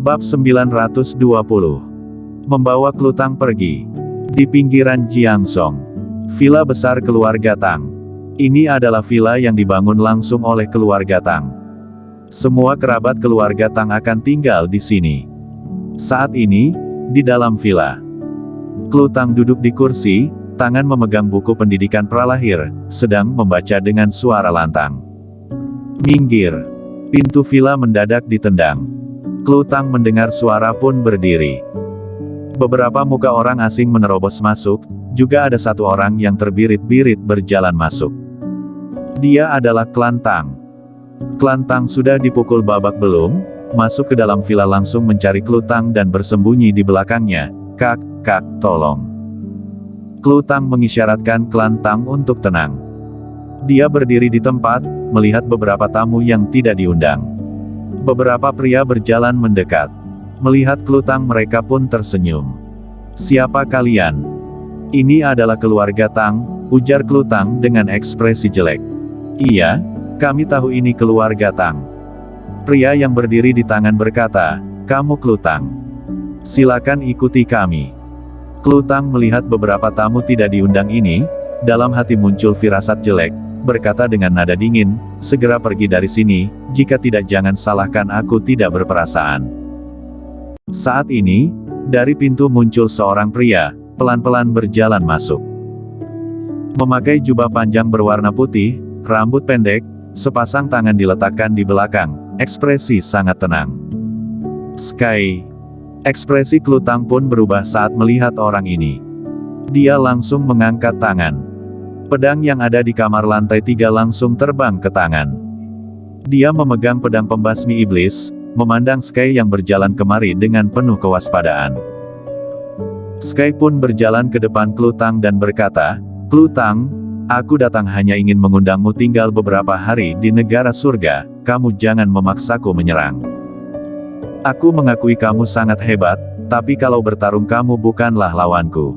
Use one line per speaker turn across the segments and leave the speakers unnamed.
Bab 920. Membawa Klutang pergi. Di pinggiran Jiangsong. Villa besar keluarga Tang. Ini adalah villa yang dibangun langsung oleh keluarga Tang. Semua kerabat keluarga Tang akan tinggal di sini. Saat ini, di dalam villa, Klutang duduk di kursi, tangan memegang buku pendidikan pralahir, sedang membaca dengan suara lantang. Minggir. Pintu villa mendadak ditendang. Klutang mendengar suara pun berdiri. Beberapa muka orang asing menerobos masuk, juga ada satu orang yang terbirit-birit berjalan masuk. Dia adalah klan Tang. Klan Tang sudah dipukul babak belum? Masuk ke dalam villa langsung mencari Klutang dan bersembunyi di belakangnya. Kak, tolong. Klutang mengisyaratkan klan Tang untuk tenang. Dia berdiri di tempat, melihat beberapa tamu yang tidak diundang. Beberapa pria berjalan mendekat. Melihat Klutang mereka pun tersenyum. Siapa kalian? Ini adalah keluarga Tang, ujar Klutang dengan ekspresi jelek. Iya, kami tahu ini keluarga Tang. Pria yang berdiri di tangan berkata, kamu Klutang. Silakan ikuti kami. Klutang melihat beberapa tamu tidak diundang ini, dalam hati muncul firasat jelek, berkata dengan nada dingin, segera pergi dari sini, jika tidak jangan salahkan aku tidak berperasaan. Saat ini, dari pintu muncul seorang pria, pelan-pelan berjalan masuk. Memakai jubah panjang berwarna putih, rambut pendek, sepasang tangan diletakkan di belakang, ekspresi sangat tenang. Sky. Ekspresi Klutang pun berubah saat melihat orang ini. Dia langsung mengangkat tangan. Pedang yang ada di kamar lantai 3 langsung terbang ke tangan. Dia memegang pedang pembasmi iblis, memandang Sky yang berjalan kemari dengan penuh kewaspadaan. Sky pun berjalan ke depan Klutang dan berkata, Klutang, aku datang hanya ingin mengundangmu tinggal beberapa hari di negara surga, kamu jangan memaksaku menyerang. Aku mengakui kamu sangat hebat, tapi kalau bertarung kamu bukanlah lawanku.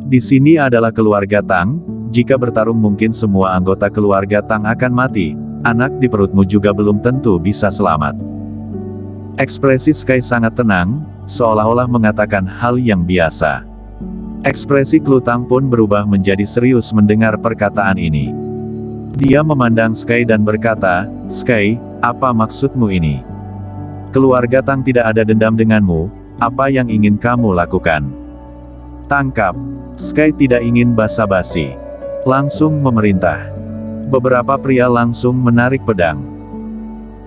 Di sini adalah keluarga Tang, jika bertarung mungkin semua anggota keluarga Tang akan mati, anak di perutmu juga belum tentu bisa selamat. Ekspresi Sky sangat tenang, seolah-olah mengatakan hal yang biasa. Ekspresi Klutang pun berubah menjadi serius mendengar perkataan ini. Dia memandang Sky dan berkata, Sky, apa maksudmu ini? Keluarga Tang tidak ada dendam denganmu, apa yang ingin kamu lakukan? Tangkap. Sky tidak ingin basa-basi. Langsung memerintah. Beberapa pria langsung menarik pedang.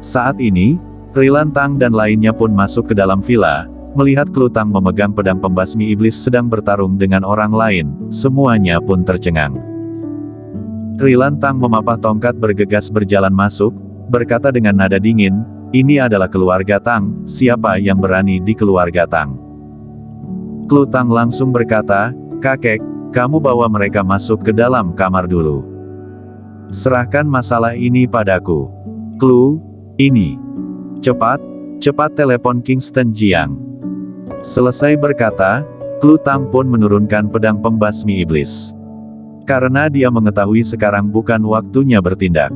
Saat ini, Rilan Tang dan lainnya pun masuk ke dalam villa, melihat Klutang memegang pedang pembasmi iblis sedang bertarung dengan orang lain, semuanya pun tercengang. Rilan Tang memapah tongkat bergegas berjalan masuk, berkata dengan nada dingin, ini adalah keluarga Tang, siapa yang berani di keluarga Tang? Klutang langsung berkata, kakek, kamu bawa mereka masuk ke dalam kamar dulu. Serahkan masalah ini padaku. Ini. Cepat telepon Kingston Jiang. Selesai berkata, Klutang pun menurunkan pedang pembasmi iblis. Karena dia mengetahui sekarang bukan waktunya bertindak.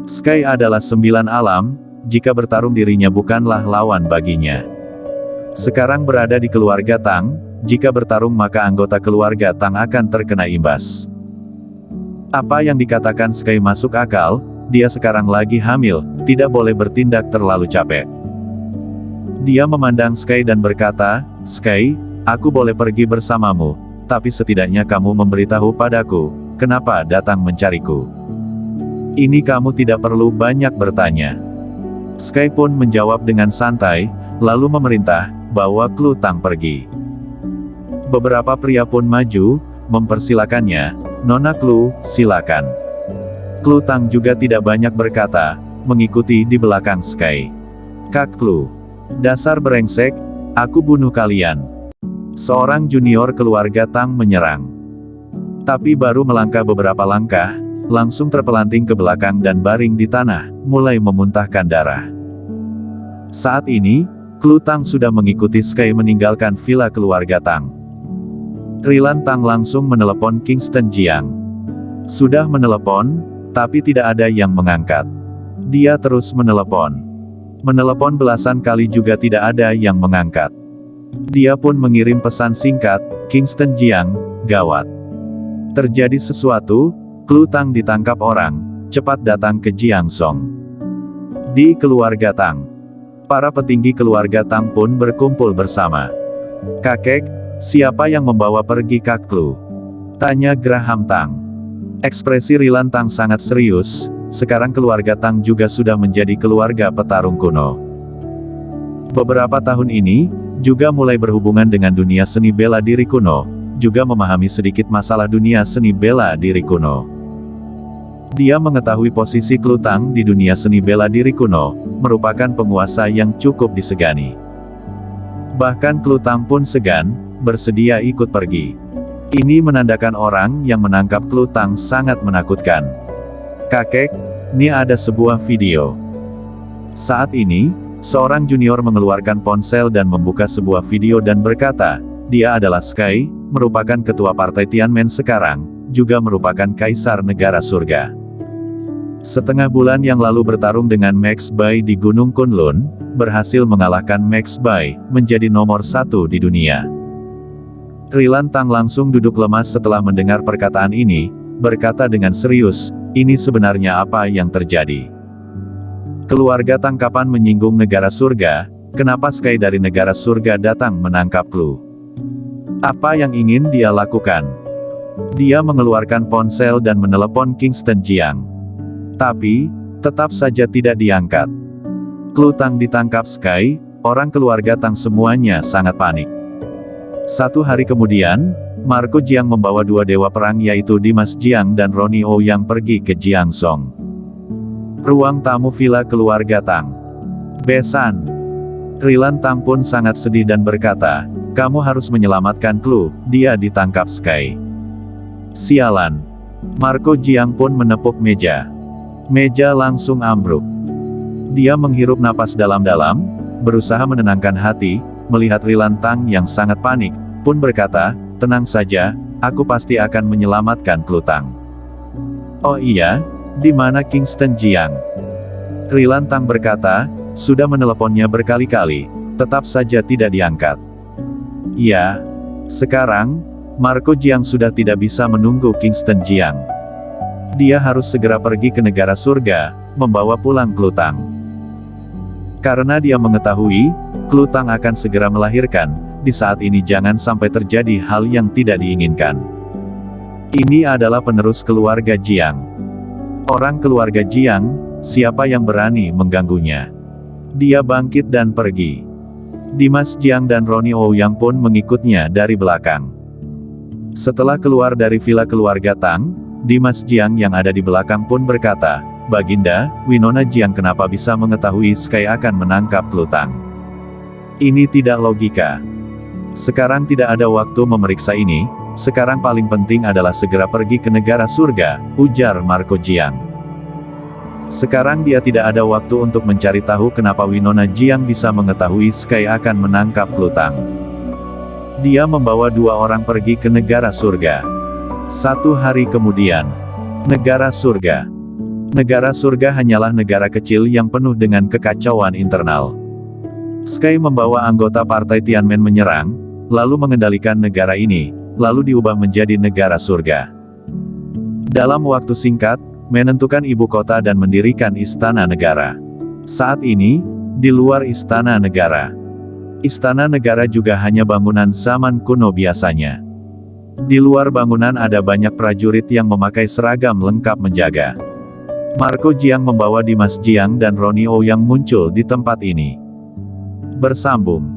Sky adalah 9 alam, jika bertarung dirinya bukanlah lawan baginya. Sekarang berada di keluarga Tang, jika bertarung maka anggota keluarga Tang akan terkena imbas. Apa yang dikatakan Sky masuk akal, dia sekarang lagi hamil, tidak boleh bertindak terlalu capek. Dia memandang Sky dan berkata, Sky, aku boleh pergi bersamamu, tapi setidaknya kamu memberitahu padaku, kenapa datang mencariku. Ini kamu tidak perlu banyak bertanya. Sky pun menjawab dengan santai, lalu memerintah, bawa Klutang pergi. Beberapa pria pun maju, mempersilakannya, Nona Klu, silakan. Klutang juga tidak banyak berkata, mengikuti di belakang Sky. Kak Klu. Dasar brengsek, aku bunuh kalian. Seorang junior keluarga Tang menyerang. Tapi baru melangkah beberapa langkah, langsung terpelanting ke belakang dan baring di tanah, mulai memuntahkan darah. Saat ini, Klutang sudah mengikuti Sky meninggalkan villa keluarga Tang. Rilan Tang langsung menelepon Kingston Jiang. Sudah menelepon, tapi tidak ada yang mengangkat. Dia terus menelepon. Menelepon belasan kali juga tidak ada yang mengangkat. Dia pun mengirim pesan singkat, "Kingston Jiang, gawat. Terjadi sesuatu, Klu Tang ditangkap orang, cepat datang ke Jiangsong." Di keluarga Tang. Para petinggi keluarga Tang pun berkumpul bersama. "Kakek, siapa yang membawa pergi Kak Klu?" tanya Graham Tang. Ekspresi Rilan Tang sangat serius. Sekarang keluarga Tang juga sudah menjadi keluarga petarung kuno. Beberapa tahun ini, juga mulai berhubungan dengan dunia seni bela diri kuno, juga memahami sedikit masalah dunia seni bela diri kuno. Dia mengetahui posisi Klu Tang di dunia seni bela diri kuno, merupakan penguasa yang cukup disegani. Bahkan Klu Tang pun segan, bersedia ikut pergi. Ini menandakan orang yang menangkap Klu Tang sangat menakutkan. "Kakek, ini ada sebuah video." Saat ini, seorang junior mengeluarkan ponsel dan membuka sebuah video dan berkata, "Dia adalah Sky, merupakan ketua partai Tianmen sekarang, juga merupakan kaisar negara surga. Setengah bulan yang lalu bertarung dengan Max Bai di Gunung Kunlun, berhasil mengalahkan Max Bai, menjadi nomor 1 di dunia." Rilan Tang langsung duduk lemas setelah mendengar perkataan ini, berkata dengan serius, "Ini sebenarnya apa yang terjadi? Keluarga Tang kapan menyinggung negara surga? Kenapa Sky dari negara surga datang menangkap Klu? Apa yang ingin dia lakukan?" Dia mengeluarkan ponsel dan menelepon Kingston Jiang. Tapi, tetap saja tidak diangkat. Klu Tang ditangkap Sky, orang keluarga Tang semuanya sangat panik. 1 hari kemudian, Marco Jiang membawa 2 dewa perang yaitu Dimas Jiang dan Ronnie Oh yang pergi ke Jiangsong. Ruang tamu villa keluarga Tang. "Besan." Rilan Tang pun sangat sedih dan berkata, "Kamu harus menyelamatkan Klu, dia ditangkap Sky." "Sialan." Marco Jiang pun menepuk meja. Meja langsung ambruk. Dia menghirup napas dalam-dalam, berusaha menenangkan hati, melihat Rilan Tang yang sangat panik, pun berkata, "Tenang saja, aku pasti akan menyelamatkan Klu Tang." "Oh iya, di mana Kingston Jiang?" Rilan Tang berkata, "Sudah meneleponnya berkali-kali, tetap saja tidak diangkat." "Ya, sekarang, Marco Jiang sudah tidak bisa menunggu Kingston Jiang. Dia harus segera pergi ke negara surga, membawa pulang Klu Tang. Karena dia mengetahui, Klu Tang akan segera melahirkan, di saat ini jangan sampai terjadi hal yang tidak diinginkan. Ini adalah penerus keluarga Jiang. Orang keluarga Jiang, siapa yang berani mengganggunya?" Dia bangkit dan pergi. Dimas Jiang dan Ronnie Oh yang pun mengikutnya dari belakang. Setelah keluar dari villa keluarga Tang, Dimas Jiang yang ada di belakang pun berkata, "Baginda, Winona Jiang kenapa bisa mengetahui Sky akan menangkap Klu Tang? Ini tidak logika. Sekarang tidak ada waktu memeriksa ini, sekarang paling penting adalah segera pergi ke negara surga," ujar Marco Jiang. Sekarang dia tidak ada waktu untuk mencari tahu kenapa Winona Jiang bisa mengetahui Sky akan menangkap Klu Tang. Dia membawa 2 orang pergi ke negara surga. 1 hari kemudian. Negara surga. Negara surga hanyalah negara kecil yang penuh dengan kekacauan internal. Sky membawa anggota partai Tianmen menyerang, lalu mengendalikan negara ini, lalu diubah menjadi negara surga. Dalam waktu singkat, menentukan ibu kota dan mendirikan istana negara. Saat ini, di luar istana negara. Istana negara juga hanya bangunan zaman kuno biasanya. Di luar bangunan ada banyak prajurit yang memakai seragam lengkap menjaga. Marco Jiang membawa Dimas Jiang dan Ronnie Oh yang muncul di tempat ini. Bersambung.